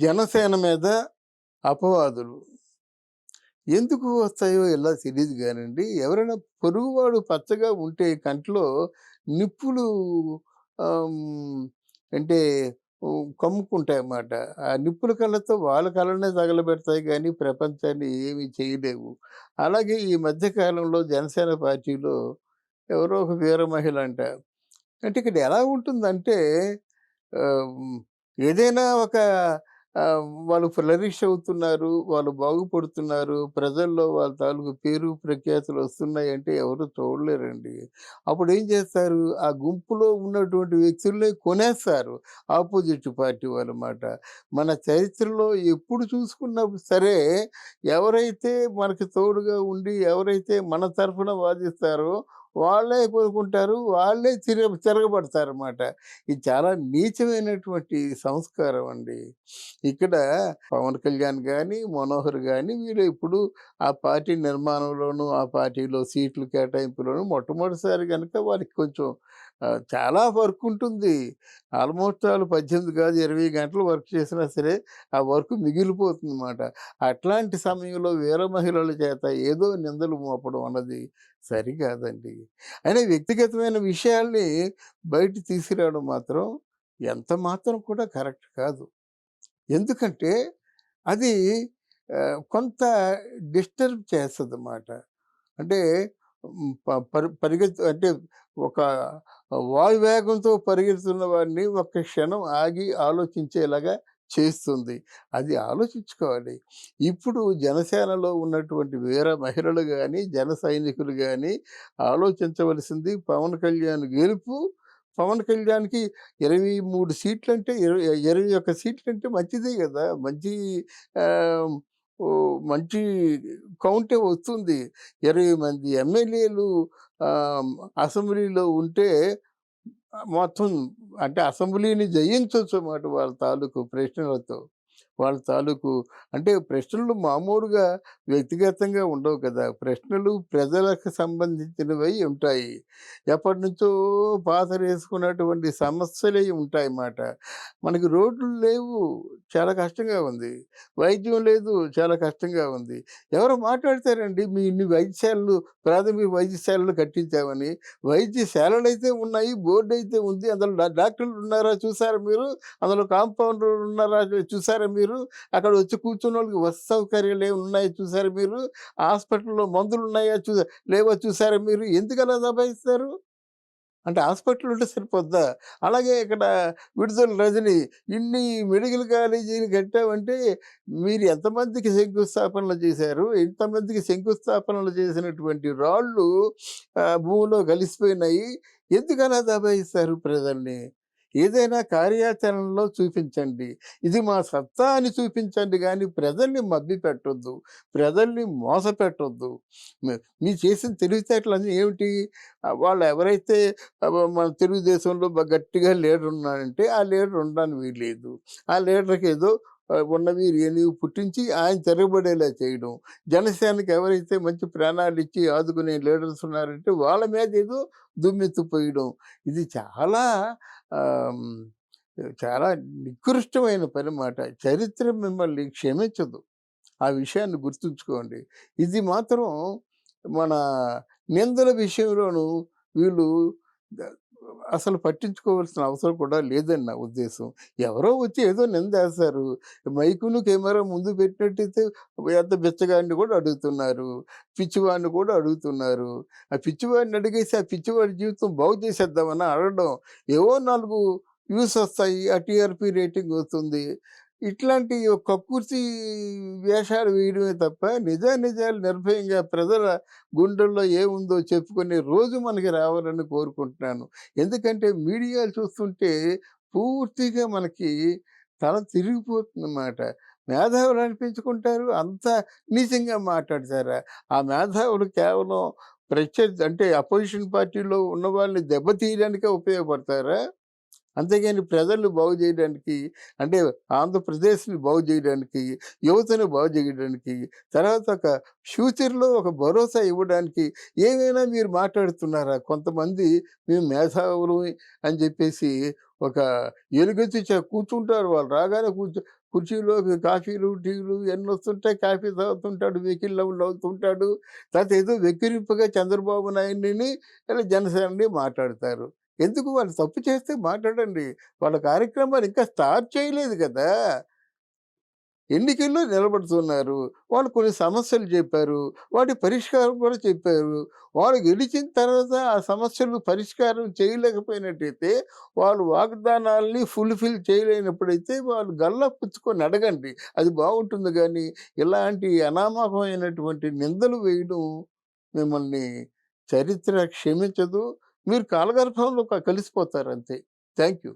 జనసేన మీద అపవాదులు ఎందుకు వస్తాయో ఎలా తెలీదు గానండి. ఎవరైనా పొరుగువాడు పచ్చగా ఉంటే కంట్లో నిప్పులు ఆహ్, హ్మ్, అంటే కమ్ముకుంటాయన్నమాట. ఆ నిప్పుల కళ్ళతో వాళ్ళ కళ్ళనే తగలబెడతాయి గానీ, ప్రపంచాన్ని ఏమి చేయలేవు. అలాగే ఈ మధ్య కాలంలో జనసేన పార్టీలో ఎవరో ఒక వీర మహిళంట. అంటే ఇక్కడ ఎలా ఉంటుందంటే ఆహ్, ఏదైనా ఒక వాళ్ళు ఫ్లరిష్ అవుతున్నారు. వాళ్ళు బాగుపడుతున్నారు. ప్రజల్లో వాళ్ళ తాలూకు పేరు, ప్రఖ్యాతులు వస్తున్నాయంటే ఎవరు చూడలేరండి. అప్పుడేం చేస్తారు? ఆ గుంపులో ఉన్నటువంటి వ్యక్తుల్ని కొనేస్తారు. Opposite party వాళ్ళమాట. మన చరిత్రలో ఎప్పుడు చూసుకున్నా సరే, ఎవరైతే మనకు తోడుగా ఉండి, ఎవరైతే మన తరఫున వాదిస్తారో వాళ్ళే కోరుకుంటారు. వాళ్ళే తిరగబడతారన్నమాట. ఇది చాలా నీచమైనటువంటి సంస్కారం అండి. ఇక్కడ పవన్ కళ్యాణ్ గాని, మనోహర్ గాని వీళ్ళు ఎప్పుడు ఆ పార్టీ నిర్మాణంలోనూ, ఆ పార్టీలో సీట్ల కేటాయింపులోను మొట్టమొదటిసారి గనుక వారికి కొంచెం చాలా వర్క్ ఉంటుంది. ఆల్‌మోస్ట్ ఆల్ 18 కాదు 20 గంటలు వర్క్ చేసినా సరే, ఆ వర్క్ మిగిలిపోతుందన్నమాట. అట్లాంటి సమయంలో వీర మహిళల చేత ఏదో నిందలు మోపడం అన్నది సరికాదండి. అయినా వ్యక్తిగతమైన విషయాల్ని బయట తీసుకురావడం మాత్రం ఎంత మాత్రం కూడా కరెక్ట్ కాదు. ఎందుకంటే అది కొంత డిస్టర్బ్ చేస్తదన్నమాట. అంటే హ్మ్, ప పరి పరిగెత్తు అంటే ఒక వాయువేగంతో పరిగెడుతున్న వాడిని ఒక్క క్షణం ఆగి ఆలోచించేలాగా చేస్తుంది. అది ఆలోచించుకోవాలి. ఇప్పుడు జనసేనలో ఉన్నటువంటి వీర మహిళలు గాని, జన సైనికులు గాని ఆలోచించవలసింది పవన్ కళ్యాణ్ గెలుపు. పవన్ కళ్యాణ్‌కి 23 సీట్లంటే 21 సీట్లంటే మంచిదే గదా! మంచి ఆహ్, మంచి కౌంటే వస్తుంది. 20 మంది ఎమ్మెల్యేలు ఆహ్, అసెంబ్లీలో ఉంటే మొత్తం అంటే అసెంబ్లీని జయించొచ్చన్నమాట వాళ్ళ తాలూకు ప్రశ్నలతో. వాళ్ళ తాలూకు అంటే ప్రశ్నలు మామూలుగా వ్యక్తిగతంగా ఉండవు కదా! ప్రశ్నలు ప్రజలకు సంబంధించినవై ఉంటాయి. ఎప్పటినుంచో పాతరేసుకున్నటువంటి సమస్యలే ఉంటాయన్నమాట. మనకి రోడ్లు లేవు. చాలా కష్టంగా ఉంది. వైద్యం లేదు. చాలా కష్టంగా ఉంది. ఎవరో మాట్లాడతారండి మీ ఇన్ని వైద్యశాలలు ప్రాథమిక వైద్యశాలలు కట్టించామని. వైద్యశాలలైతే ఉన్నాయి. బోర్డయితే ఉంది. అందులో డాక్టర్లు ఉన్నారా చూసారా మీరు? అందులో కాంపౌండర్లు ఉన్నారా చూసారా మీరు? అక్కడ వచ్చి కూర్చున్నోళ్ళకి వసతి సౌకర్యాలు ఏమి ఉన్నాయో చూసారా మీరు? హాస్పిటల్‌లో మందులున్నాయా లేవో చూసారా మీరు? ఎందుకలా దబాయిస్తారు? అంటే హాస్పిటల్ ఉంటే సరిపోద్దా? అలాగే ఇక్కడ విడుదల రజని ఇన్ని మెడికల్ కాలేజీలు కట్టామంటే మీరు ఎంతమందికి శంకుస్థాపనలు చేశారు? ఎంతమందికి శంకుస్థాపనలు చేసినటువంటి రాళ్ళు భూమిలో కలిసిపోయినాయి. ఎందుకలా దబాయిస్తారు ప్రజల్ని? ఏదైనా కార్యాచరణలో చూపించండి. ఇది మా సత్తా అని చూపించండి గానీ ప్రజల్ని మభ్యపెట్టొద్దు. ప్రజల్ని మోసపెట్టొద్దు. మీరు చేసిన తెలివితేటలన్నీ ఏమిటి? వాళ్ళు ఎవరైతే మన తెలుగుదేశంలో గట్టిగా లీడర్ ఉన్నాడంటే, ఆ లీడర్ ఉండడానికి వీల్లేదు. ఆ లీడర్‌కి ఏదో ఉన్నవి లేనివి పుట్టించి ఆయన తిరగబడేలా చేయడం. జనసేనకి ఎవరైతే మంచి ప్రాణాలిచ్చి ఆదుకునే లీడర్స్ ఉన్నారంటే, వాళ్ళ మీద ఏదో దుమ్మెత్తి పోయడం. ఇది చాలా ఆహ్, హ్మ్, చాలా నికృష్టమైన పని మాట. చరిత్ర మిమ్మల్ని క్షమించదు. ఆ విషయాన్ని గుర్తుంచుకోండి. ఇది మాత్రం మన నిందల విషయంలోనూ వీళ్ళు ద అసలు పట్టించుకోవాల్సిన అవసరం కూడా లేదని నా ఉద్దేశం. ఎవరో వచ్చి ఏదో నిందేస్తారు. మైకును, కెమెరా ముందు పెట్టినట్టయితే ఎంత బిచ్చగాడిని కూడా అడుగుతున్నారు. పిచ్చివాడిని కూడా అడుగుతున్నారు. ఆ పిచ్చివాడిని అడిగేసి ఆ పిచ్చివాడి జీవితం బాగు చేసేద్దామని అడగడం. ఏవో 4 వ్యూస్ వస్తాయి. ఆ టీఆర్‌పీ రేటింగ్ వస్తుంది. ఇట్లాంటి ఒక కక్కుర్తి వేషాలు వేయడమే తప్ప నిజానిజాలు నిర్భయంగా ప్రజల గుండెల్లో ఏముందో చెప్పుకునే రోజు మనకి రావాలని కోరుకుంటున్నాను. ఎందుకంటే మీడియాలు చూస్తుంటే పూర్తిగా మనకి తల తిరిగిపోతుందన్నమాట. మేధావులు అనిపించుకుంటారు. అంత నీచంగా మాట్లాడతారా? ఆ మేధావులు కేవలం ప్రత్యర్థి అంటే అపోజిషన్ పార్టీలో ఉన్న వాళ్ళని దెబ్బతీయడానికే ఉపయోగపడతారా? అంతేగాని ప్రజలను బాగు చేయడానికి అంటే ఆంధ్రప్రదేశ్‌ని బాగు చేయడానికి, యువతను బాగు చేయడానికి, తర్వాత ఒక ఫ్యూచర్‌లో ఒక భరోసా ఇవ్వడానికి ఏమైనా మీరు మాట్లాడుతున్నారా? కొంతమంది మేము మేధావులు అని చెప్పేసి ఒక ఎలుగెత్తి కూర్చుంటారు. వాళ్ళు రాగానే కుర్చీలో కాఫీలు, టీలు ఎన్నొస్తుంటాయి. కాఫీ తాగుతుంటాడు, వెకిలి నవ్వుతుంటాడు. తర్వాత ఏదో వెక్కిరింపుగా చంద్రబాబు నాయుడిని, ఇలా జనసేనని మాట్లాడతారు. ఎందుకు వాళ్ళు తప్పు చేస్తే మాట్లాడండి. వాళ్ళ కార్యక్రమాలు ఇంకా స్టార్ట్ చేయలేదు కదా! ఎన్నికల్లో నిలబడుతున్నారు. వాళ్ళు కొన్ని సమస్యలు చెప్పారు. వాటి పరిష్కారం కూడా చెప్పారు. వాళ్ళు గెలిచిన తర్వాత ఆ సమస్యలు పరిష్కారం చేయలేకపోయినట్టయితే, వాళ్ళు వాగ్దానాల్ని ఫుల్‌ఫిల్ చేయలేనప్పుడైతే వాళ్ళు గల్లా పుచ్చుకొని అడగండి. అది బావుంటుంది గానీ, ఇలాంటి అనామకమైనటువంటి నిందలు వేయడం మిమ్మల్ని చరిత్ర క్షమించదు. మీరు కాలగర్భంలో కలిసిపోతారంతే. Thank you.